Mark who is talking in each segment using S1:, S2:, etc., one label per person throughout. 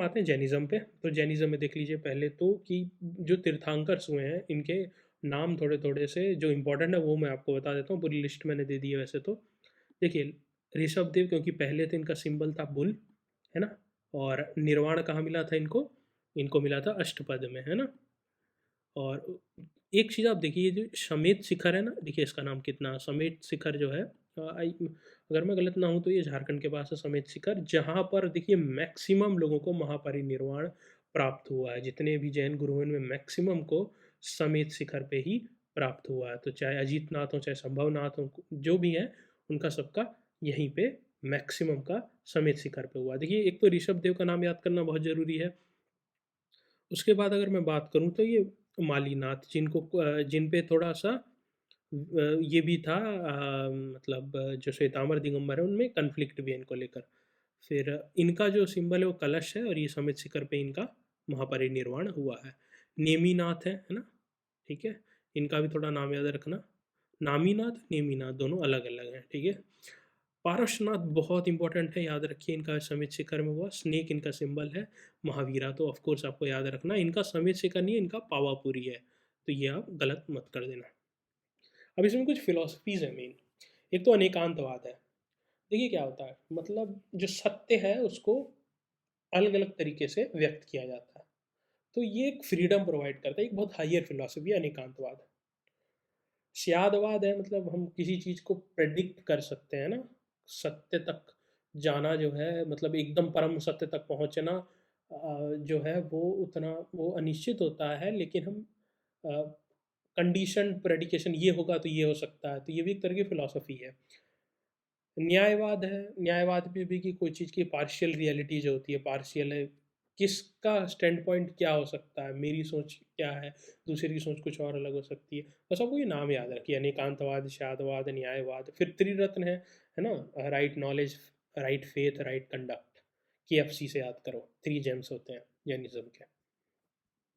S1: आते हैं जैनिज़्म पे। तो जैनिज़्म में देख लीजिए पहले तो कि जो तीर्थंकर्स हुए हैं, इनके नाम थोड़े-थोड़े से जो इम्पोर्टेंट है वो मैं आपको बता देता हूँ, पूरी लिस्ट मैंने दे दी है वैसे तो। देखिए, ऋषभदेव क्योंकि पहले तो इनका सिंबल था बुल, है ना? और निर्वाण कहाँ मिला था इनको? इनको मिला था अष्टपद में, है ना? और एक चीज़ आप देखिए, ये जो समेत शिखर है ना, देखिए इसका नाम कितना समेत शिखर जो है, अगर मैं गलत ना हूँ तो ये झारखंड के पास है समेत शिखर, जहाँ पर देखिए मैक्सिमम लोगों को महापरिनिर्वाण प्राप्त हुआ है। जितने भी जैन गुरु हैं उनमें मैक्सिमम को समेत शिखर पे ही प्राप्त हुआ है। तो चाहे अजीत नाथ हो, चाहे संभवनाथ हो, जो भी हैं, उनका सबका यहीं पे मैक्सिमम का समेत शिखर पे हुआ। देखिए, एक तो ऋषभ देव का नाम याद करना बहुत ज़रूरी है। उसके बाद अगर मैं बात करूँ तो ये मालीनाथ, जिन पे थोड़ा-सा ये भी था, मतलब जो श्वेतांबर दिगंबर है उनमें कॉन्फ्लिक्ट भी है इनको लेकर। फिर इनका जो सिंबल है वो कलश है और ये समित शिखर पे इनका महापरिनिर्वाण हुआ है। नेमिनाथ है ना? ठीक है? इनका भी थोड़ा नाम याद रखना। नामीनाथ, नेमिनाथ दोनों अलग-अलग हैं, ठीक है? पारसनाथ बहुत इंपॉर्टेंट है, याद रखिए इनका समित शिखर में हुआ। स्नेक इनका सिंबल है। महावीरा तो ऑफ कोर्स आपको याद रखना, इनका समित शिखर नहीं है, इनका पावापुरी है। तो ये आप गलत मत कर देना। अब इसमें कुछ फिलॉसफीज़ है मेन। एक तो अनेकांतवाद है। देखिए क्या होता है, मतलब जो सत्य है उसको अलग-अलग तरीके से व्यक्त किया जाता है। तो ये एक फ्रीडम प्रोवाइड करता है, एक बहुत हायर फिलॉसफी है अनेकांतवाद। स्यादवाद है, मतलब हम किसी चीज़ को प्रेडिक्ट कर सकते हैं ना, सत्य तक जाना जो है, मतलब एकदम परम सत्य तक पहुँचना जो है वो अनिश्चित होता है, लेकिन हम कंडीशन्ड प्रेडिकेशन ये होगा तो ये हो सकता है, तो ये भी एक तरह की फिलॉसफी है। न्यायवाद है, न्यायवाद में भी कि कोई चीज़ की पार्शियल रियलिटी जो होती है, पार्शियल है, किसका स्टैंड पॉइंट क्या हो सकता है, मेरी सोच क्या है, दूसरे की सोच कुछ और अलग हो सकती है। बस आपको ये नाम याद रखिए, अनेकांतवाद, शादवाद, न्यायवाद। फिर त्रिरत्न है ना? Right knowledge, right faith, right conduct. KFC से याद करो, 3 जेम्स होते हैं जैनिज़्म के।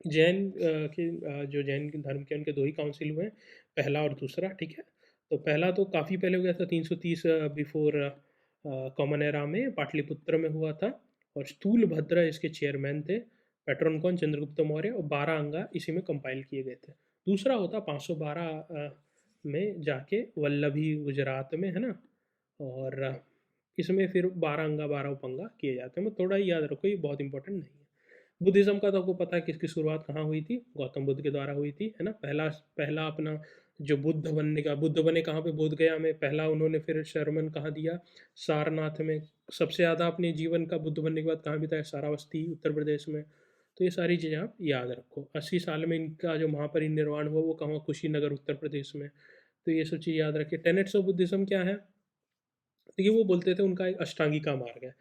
S1: जो जैन धर्म के उनके 2 ही काउंसिल हुए हैं, पहला और दूसरा, ठीक है? तो पहला तो काफ़ी पहले हो गया था, 330 बिफोर कॉमन एरा में पाटलिपुत्र में हुआ था, और स्थूलभद्र इसके चेयरमैन थे। पैट्रॉन कौन? चंद्रगुप्त मौर्य, और 12 अंगा इसी में कंपाइल किए गए थे। दूसरा होता 512 में जाके वल्लभी गुजरात में, है ना? और इसमें फिर 12 अंगा 12 उपंगा किए जाते हैं। मतलब थोड़ा ही याद रखो, ये बहुत इंपॉर्टेंट नहीं है। बुद्धिज़्म का तो आपको पता है कि इसकी शुरुआत कहाँ हुई थी? गौतम बुद्ध के द्वारा हुई थी, है ना? पहला पहला अपना जो बुद्ध बने कहाँ पे? बोध गया में पहला उन्होंने फिर शर्मन कहाँ दिया? सारनाथ में। सबसे ज़्यादा अपने जीवन का बुद्ध बनने के बाद कहाँ बिताया? सारावस्ती, उत्तर प्रदेश में। तो ये सारी चीज़ें आप याद रखो। 80 साल में इनका जो महापरिनिर्वाण हुआ वो कहाँ हुआ? कुशीनगर, उत्तर प्रदेश में। तो ये सब चीज़ याद रखिए। टेनेट्स ऑफ बुद्धिज़्म क्या है? देखिए, वो बोलते थे उनका एक अष्टांगिका मार्ग है।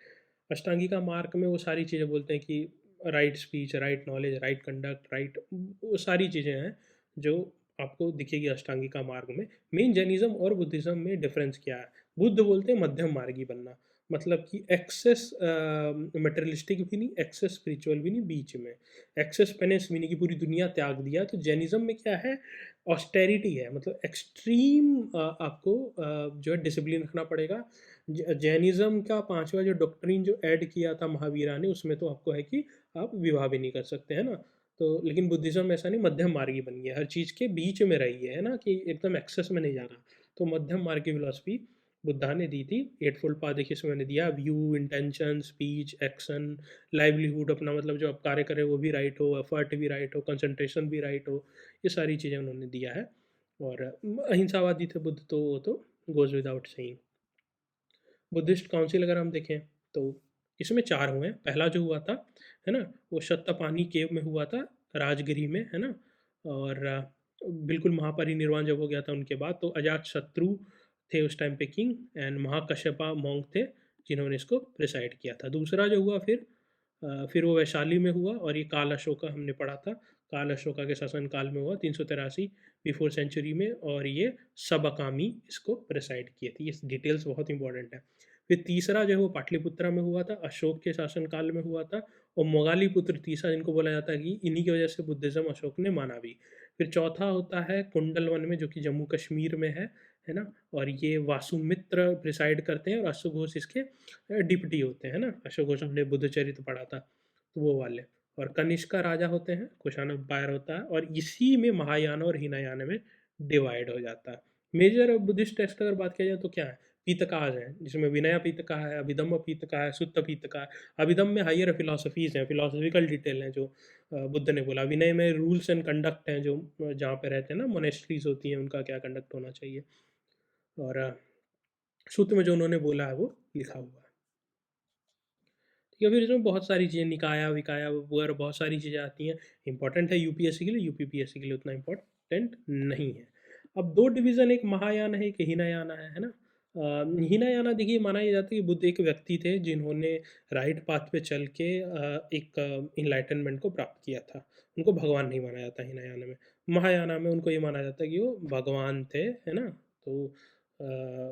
S1: अष्टांगिका मार्ग में वो सारी चीज़ें बोलते हैं कि right speech, right knowledge, right conduct, right, वो सारी चीज़ें हैं जो आपको दिखेगी अष्टांगिका मार्ग में। मेन जैनिज़्म और बुद्धिज़्म में डिफरेंस क्या है? बुद्ध बोलते हैं मध्यम मार्गी बनना, मतलब कि एक्सेस मटेरियलिस्टिक भी नहीं, एक्सेस स्पिरिचुअल भी नहीं, बीच में। एक्सेस पेनेंस भी नहीं कि पूरी दुनिया त्याग दिया। तो जैनिज़्म में क्या है? ऑस्टेरिटी है, मतलब एक्सट्रीम आपको जो है डिसिप्लिन रखना पड़ेगा। जैनिज़्म का 5वां जो डॉक्ट्रिन जो ऐड किया था महावीरा ने, उसमें तो आपको है कि आप विवाह भी नहीं कर सकते, है ना? तो लेकिन बुद्धिज़्म ऐसा नहीं, मध्यम मार्गी बन गया, हर चीज़ के बीच में रही है ना, कि एकदम एक्सेस में नहीं जाना। तो मध्यम मार्ग की फिलॉसफी बुद्धा ने दी थी। एटफोल्ड पाथ देखिए इसमें मैंने दिया, view, intention, speech, action, livelihood, अपना मतलब जो आप कार्य करें वो भी राइट हो, एफर्ट भी राइट हो, कंसंट्रेशन भी राइट हो, ये सारी चीज़ें उन्होंने दिया है। और अहिंसावादी थे बुद्ध, तो वो तो goes without saying. Buddhist council अगर हम देखें तो इसमें 4 हुए हैं। पहला जो हुआ था, है ना? वो शतपानी केव में हुआ था, राजगिरी में, है ना? और बिल्कुल महापरिनिर्वाण जब हो गया था उनके बाद, तो अजातशत्रु थे उस टाइम पे किंग, एंड महाकश्यपा मॉन्क थे जिन्होंने इसको प्रिसाइड किया था। दूसरा जो हुआ फिर वो वैशाली में हुआ, और ये काल अशोका हमने पढ़ा था। काल अशोका के शासनकाल में हुआ 383 बिफोर सेंचुरी में, और ये सबकामी इसको प्रिसाइड किए थे। ये डिटेल्स बहुत इंपॉर्टेंट है। फिर तीसरा जो है वो पाटलिपुत्रा में हुआ था, अशोक के शासनकाल में हुआ था। और मोगालीपुत्र तीसरा, जिनको बोला जाता है कि इन्हीं की वजह से बुद्धिज़्म अशोक ने माना भी। फिर चौथा होता है कुंडलवन में, जो कि जम्मू कश्मीर में है ना? और ये वासुमित्र प्रिसाइड करते हैं, और अश्वघोष इसके डिप्टी होते हैं ना? अश्वघोष हमने बुद्धचरित्र पढ़ा था। वो वाले। और कनिष्क का राजा होते हैं, कुषाण एम्पायर होता है और इसी में महायान और हीनयान में डिवाइड हो जाता है। मेजर बुद्धिस्ट टेक्स्ट अगर बात किया जाए तो क्या है? पीतकाज है, जिसमें विनय पीटका है, अभिधम्म पीटका है, सुत्त पीटका है। अभिधम्म में हायर फिलॉसफीज़ हैं, फिलॉसफिकल डिटेल हैं जो बुद्ध ने बोला। विनय में रूल्स एंड कंडक्ट हैं जो जहाँ पे रहते हैं ना मोनेस्ट्रीज़ होती हैं, उनका क्या कंडक्ट होना चाहिए। और सूत्र में जो उन्होंने बोला है वो लिखा हुआ है। ठीक है, फिर इसमें बहुत सारी चीज़ें निकाया विकाया वगैरह बहुत सारी चीज़ें आती हैं। इंपॉर्टेंट है यूपीएससी के लिए, यूपीपीएससी के लिए उतना इंपॉर्टेंट नहीं है। अब दो डिवीज़न, एक महायान है, एक हीनयाना है ना? हीनयाना देखिए माना ये जाता है कि बुद्ध एक व्यक्ति थे जिन्होंने राइट पाथ पे चल के एक इनलाइटनमेंट को प्राप्त किया था। उनको भगवान नहीं माना जाता हीनयाना में। महायाना में उनको ये माना जाता है कि वो भगवान थे, है ना? तो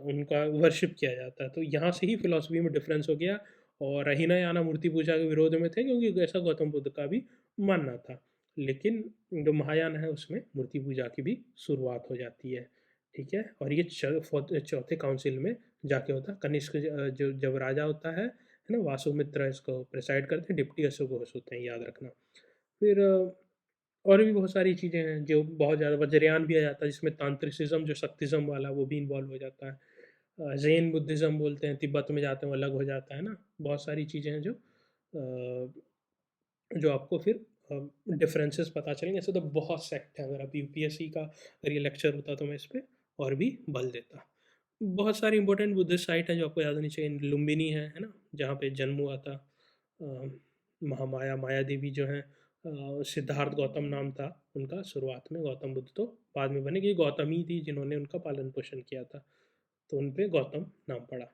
S1: उनका वर्शिप किया जाता है। तो यहाँ से ही फिलॉसफी में डिफरेंस हो गया। और हीनयाना मूर्ति पूजा के विरोध में थे क्योंकि ऐसा गौतम बुद्ध का भी मानना था। लेकिन जो महायान है उसमें मूर्ति पूजा की भी शुरुआत हो जाती है। ठीक है, और ये चौथे काउंसिल में जाके होता है। कनिष्क जो जब राजा होता है ना, वासुमित्र इसको प्रिसाइड करते हैं, डिप्टी अशोक होते हैं, याद रखना। फिर और भी बहुत सारी चीज़ें हैं जो बहुत ज़्यादा, वज्रयान भी आ जाता है जिसमें तांत्रिसिज्म जो शक्तिज्म वाला वो भी इन्वॉल्व हो जाता है। जैन बुद्धिज़्म बोलते हैं, तिब्बत में जाते हैं वो अलग हो जाता है ना। बहुत सारी चीज़ें हैं जो आपको फिर डिफरेंसेस पता चलेंगे। ऐसे तो बहुत सेक्ट है, अगर आप यूपीएससी का अगर ये लेक्चर होता तो मैं इस पे और भी बल देता। बहुत सारी इंपॉर्टेंट बुद्धिस्ट साइट हैं जो आपको याद होनी चाहिए। लुम्बिनी है ना? जहाँ पे जन्म हुआ था महामाया माया देवी जो हैं, सिद्धार्थ गौतम नाम था उनका शुरुआत में। गौतम बुद्ध तो बाद में बने, क्योंकि गौतम ही थी जिन्होंने उनका पालन पोषण किया था, तो उन पे गौतम नाम पड़ा।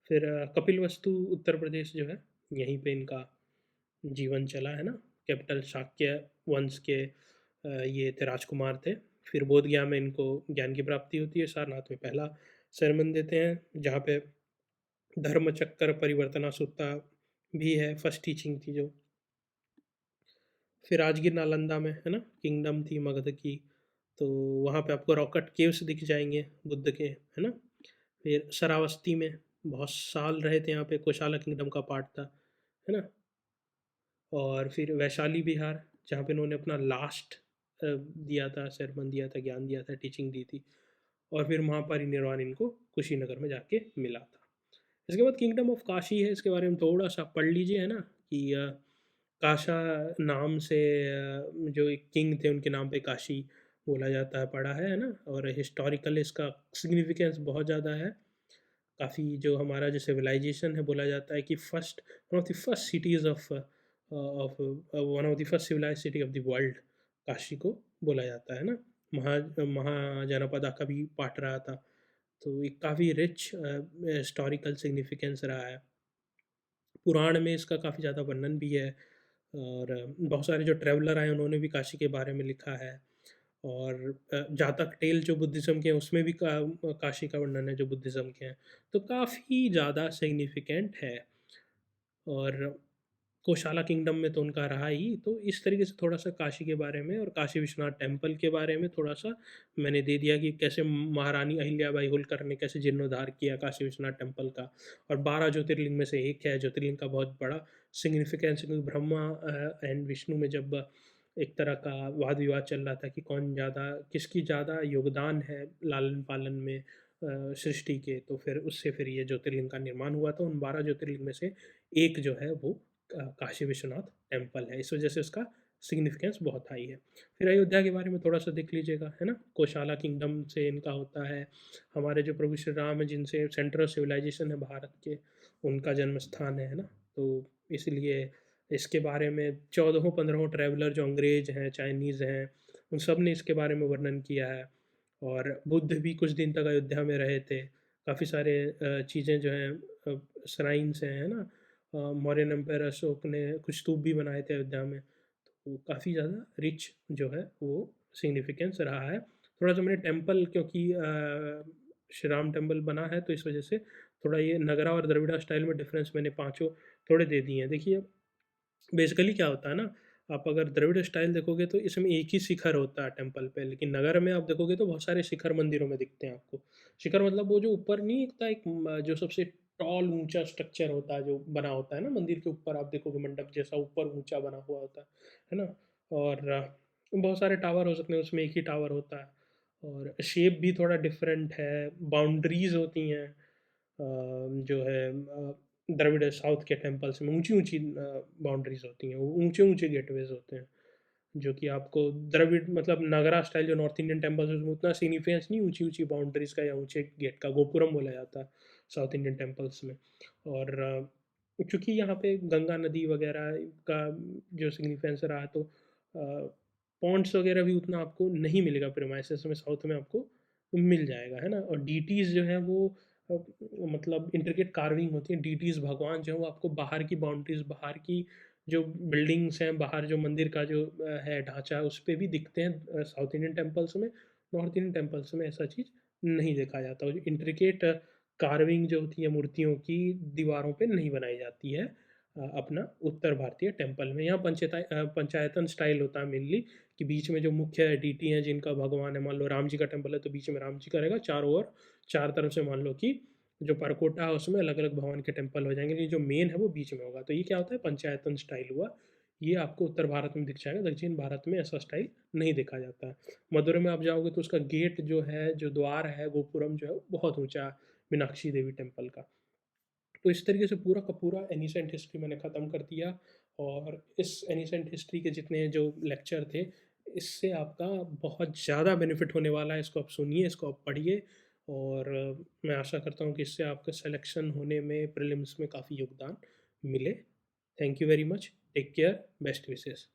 S1: फिर कपिलवस्तु उत्तर प्रदेश जो है, यहीं पे इनका जीवन चला है ना। कैपिटल शाक्य वंश के ये थे, राजकुमार थे। फिर बोध गया में इनको ज्ञान की प्राप्ति होती है। सारनाथ में पहला सरमन देते हैं जहाँ पे धर्म चक्कर परिवर्तना सुत्ता भी है, फर्स्ट टीचिंग थी जो। फिर राजगीर नालंदा में है ना, किंगडम थी मगध की, तो वहाँ पे आपको रॉकेट केव्स दिख जाएंगे बुद्ध के, है ना। फिर शरावस्ती में बहुत साल रहे थे, यहाँ पे कोशाला किंगडम का पार्ट था, है ना। और फिर वैशाली बिहार, जहाँ पे उन्होंने अपना लास्ट दिया था, सरमन दिया था, ज्ञान दिया था, टीचिंग दी थी। और फिर महापरिनिर्वाण इनको कुशीनगर में जाके मिला था। इसके बाद किंगडम ऑफ काशी है, इसके बारे में थोड़ा सा पढ़ लीजिए, है ना। कि काशा नाम से जो एक किंग थे उनके नाम पे काशी बोला जाता है, पढ़ा है ना। और हिस्टोरिकल इसका सिग्निफिकेंस बहुत ज़्यादा है। काफ़ी जो हमारा जो सिविलाइजेशन है, बोला जाता है कि first one of the first cities of one of the first civilized city of the world Kashi को बोला जाता है ना। महाजनपदा का भी पार्ट रहा था। तो एक काफ़ी रिच हिस्टोरिकल सिग्निफिकेंस रहा है। पुराण में इसका काफ़ी ज़्यादा वर्णन भी है। और बहुत सारे जो ट्रैवलर आए उन्होंने भी काशी के बारे में लिखा है। और जातक टेल जो बुद्धिज़्म के हैं उसमें भी काशी का वर्णन है जो बुद्धिज़्म के हैं। तो काफ़ी ज़्यादा सिग्निफिकेंट है। और कोशाला किंगडम में तो उनका रहा ही। तो इस तरीके से थोड़ा-सा काशी के बारे में और काशी विश्वनाथ टेम्पल के बारे में थोड़ा-सा मैंने दे दिया कि कैसे महारानी अहिल्याबाई होलकर ने कैसे जीर्णोद्धार किया काशी विश्वनाथ टेम्पल का। और 12 ज्योतिर्लिंग में से एक है। ज्योतिर्लिंग का बहुत बड़ा सिग्निफिकेंस है, क्योंकि ब्रह्मा एंड विष्णु में जब एक तरह का वाद-विवाद चल रहा था कि किसकी ज़्यादा योगदान है लालन-पालन में सृष्टि के, तो फिर उससे फिर ये ज्योतिर्लिंग का निर्माण हुआ था। उन 12 ज्योतिर्लिंग में से एक जो है वो काशी विश्वनाथ टेम्पल है। इस वजह से उसका सिग्निफिकेंस बहुत हाई है। फिर अयोध्या के बारे में थोड़ा-सा देख लीजिएगा, है ना। कोशाला किंगडम से इनका होता है। हमारे जो प्रभु श्री राम हैं जिनसे सेंटर ऑफ सिविलाइजेशन है भारत के, उनका जन्म स्थान है ना। तो इसलिए इसके बारे में 14 15 ट्रैवलर जो अंग्रेज़ हैं, चाइनीज़ हैं, उन सब ने इसके बारे में वर्णन किया है। और बुद्ध भी कुछ दिन तक अयोध्या में रहे थे। काफ़ी सारे चीज़ें जो हैं श्राइन्स हैं, है ना। मौर्यन एम्पायर अशोक ने कुछ स्तूप भी बनाए थे अयोध्या में। तो काफ़ी ज़्यादा रिच जो है वो सिग्निफिकेंस रहा है। थोड़ा-सा मैंने टेम्पल, क्योंकि श्री राम टेम्पल बना है तो इस वजह से थोड़ा ये नगरा और द्रविड़ा स्टाइल में डिफरेंस मैंने पाँचों थोड़े दे दिए हैं। देखिए बेसिकली क्या होता है ना, आप अगर द्रविड़ स्टाइल देखोगे तो इसमें एक ही शिखर होता है टेम्पल पे, लेकिन नगर में आप देखोगे तो बहुत सारे शिखर मंदिरों में दिखते हैं आपको। शिखर मतलब वो जो ऊपर नहीं दिखता, एक जो सबसे टॉल ऊँचा स्ट्रक्चर होता है जो बना होता है ना मंदिर के ऊपर, आप देखोगे मंडप जैसा ऊपर ऊँचा बना हुआ होता है ना? और बहुत सारे टावर हो सकते हैं, उसमें एक ही टावर होता है और शेप भी थोड़ा डिफरेंट है, बाउंड्रीज़ होती हैं जो है द्रविड़ साउथ के टेम्पल्स में ऊँची-ऊँची बाउंड्रीज़ होती हैं, वो ऊँचे-ऊँचे गेटवेज़ होते हैं। जो कि आपको द्रविड़ मतलब नागरा स्टाइल जो नॉर्थ इंडियन टेम्पल्स है उसमें उतना सिग्निफिकेंस नहीं ऊँची-ऊँची बाउंड्रीज़ का या ऊँचे गेट का, गोपुरम बोला जाता है साउथ इंडियन टेम्पल्स में। और क्योंकि यहाँ पे गंगा नदी वगैरह का जो सिग्निफिकेंस रहा है तो पॉन्ड्स वगैरह भी उतना आपको नहीं मिलेगा प्रेमाइसेस में, साउथ में आपको मिल जाएगा, है ना? और डीटीज़ जो हैं वो अ, मतलब इंट्रिकेट कार्विंग होती हैं, डीटीज़ भगवान जो हैं वो आपको बाहर की बाउंड्रीज़, बाहर की जो बिल्डिंग्स हैं, बाहर जो मंदिर का जो है ढाँचा उस पे भी दिखते हैं साउथ इंडियन टेम्पल्स में, नॉर्थ इंडियन टेम्पल्स में ऐसा चीज़ नहीं देखा जाता। और जो इंट्रिकेट कार्विंग जो होती है मूर्तियों की दीवारों पे नहीं बनाई जाती है अपना उत्तर भारतीय टेम्पल में। यहाँ पंचायतन स्टाइल होता है मेनली कि बीच में जो मुख्य डीटी हैं जिनका भगवान है, मान लो राम जी का टेम्पल है तो बीच में राम जी का रहेगा, चारों ओर चार तरफ से मान लो कि जो परकोटा है उसमें अलग-अलग भगवान के टेम्पल हो जाएँगे, लेकिन जो मेन है वो बीच में होगा। तो ये क्या होता है पंचायतन स्टाइल हुआ, ये आपको उत्तर भारत में दिख जाएगा, दक्षिण भारत में ऐसा स्टाइल नहीं देखा जाता है। मथुरा में आप जाओगे तो उसका गेट जो है, जो द्वार है, गोपुरम जो है वो बहुत ऊँचा है, मीनाक्षी देवी टेम्पल का। तो इस तरीके से पूरा का पूरा एनिसेंट हिस्ट्री मैंने ख़त्म कर दिया और इस एनिसेंट हिस्ट्री के जितने जो लेक्चर थे, इससे आपका बहुत ज़्यादा बेनिफिट होने वाला है। इसको आप सुनिए, इसको आप पढ़िए और मैं आशा करता हूँ कि इससे आपका सिलेक्शन होने में, प्रीलिम्स में काफ़ी योगदान मिले। Thank you very much. Take care, best wishes.